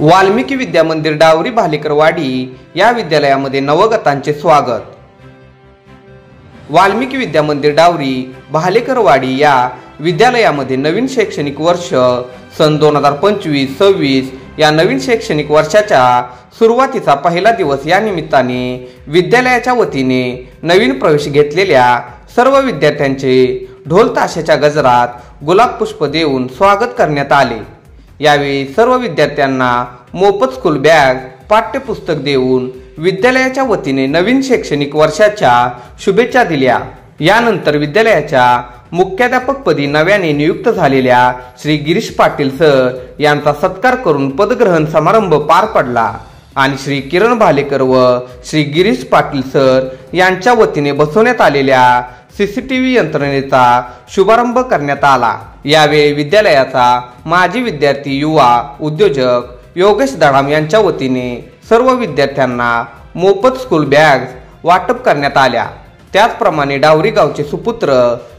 वाल्मिकी विद्या मंदिर डावरी भालेकरवाडी या विद्यालयामध्ये नवगतांचे स्वागत। वाल्मिकी विद्या मंदिर डावरी भालेकरवाडी या विद्यालयामध्ये नवीन शैक्षणिक वर्ष सन 2025-26 या नवीन शैक्षणिक वर्षाच्या सुरुवातीचा पहिला दिवस या निमित्ताने विद्यालयाच्या वतीने नवीन प्रवेश घेतलेल्या सर्व विद्यार्थ्यांचे ढोल ताशाच्या गजरात गुलाब पुष्प देऊन स्वागत करण्यात आले। यावेळी सर्व विद्यार्थ्यांना मोफत स्कूल बॅग पाठ्यपुस्तक देऊन विद्यालयाच्या वतीने नवीन शैक्षणिक वर्षाच्या शुभेच्छा दिल्या। यानंतर विद्यालयाच्या मुख्याध्यापकपदी नव्याने नियुक्त झालेल्या श्री गिरीश पाटील सर यांचा सत्कार करून पदग्रहण समारंभ पार पडला आणि श्री किरण भालेकर व श्री गिरीश पाटील सर यांच्या वतीने बसवण्यात आलेल्या सीसीटीव्ही यंत्रणेचा शुभारंभ करण्यात आला। यावेळी विद्यालयाचा माजी विद्यार्थी युवा उद्योजक योगेश दडाम यांच्या वतीने सर्व विद्यार्थ्यांना मोफत स्कूल बॅग वाटप करण्यात आल्या। त्याचप्रमाणे डावरी गावचे सुपुत्र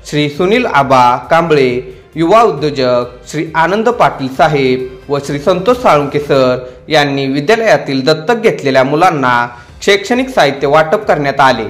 श्री सुनील आबा कांबळे, युवा उद्योजक श्री आनंद पाटील साहेब व श्री संतोष साळुंके सर यांनी विद्यालयातील दत्तक घेतलेल्या मुलांना शैक्षणिक साहित्य वाटप करण्यात आले।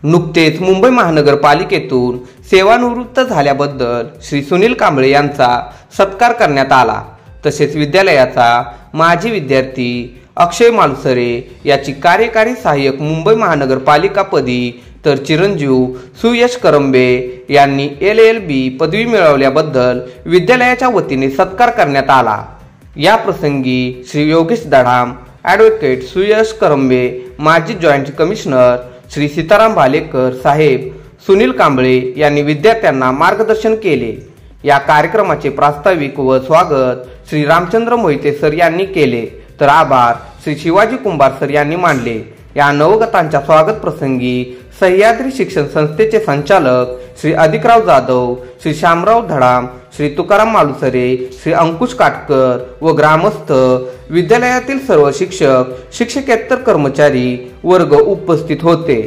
नुकतेच मुंबई महानगरपालिकेतून सेवानिवृत्त झाल्याबद्दल श्री सुनील कांबळे यांचा सत्कार करण्यात आला। तसेच विद्यालयाचा माजी विद्यार्थी अक्षय मालुसरे याची कार्यकारी सहाय्यक मुंबई महानगरपालिकापदी तर चिरंजीव सुयश करंबे यांनी LLB पदवी मिळवल्याबद्दल विद्यालयाच्या वतीने सत्कार करण्यात आला। या प्रसंगी श्री योगेश दडाम, ॲडव्होकेट सुयश करंबे, माजी जॉईंट कमिशनर श्री सीताराम भालेकर साहेब, सुनील कांबळे यांनी विद्यार्थ्यांना मार्गदर्शन केले। या कार्यक्रमाचे प्रास्ताविक व स्वागत श्री रामचंद्र मोहिते सर यांनी केले, तर आभार श्री शिवाजी कुंभार सर यांनी मानले। या नवगतांच्या स्वागत प्रसंगी सह्याद्री शिक्षण संस्थेचे संचालक श्री अधिकराव जाधव, श्री श्यामराव धडाम, श्री तुकाराम मालुसरे, श्री अंकुश काटकर व ग्रामस्थ, विद्यालयातील सर्व शिक्षक, शिक्षकेतर कर्मचारी वर्ग उपस्थित होते।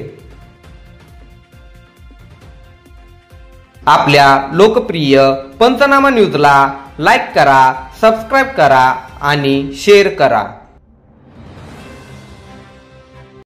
आपल्या लोकप्रिय पंचनामा न्यूजला लाईक करा, सबस्क्राईब करा आणि शेअर करा।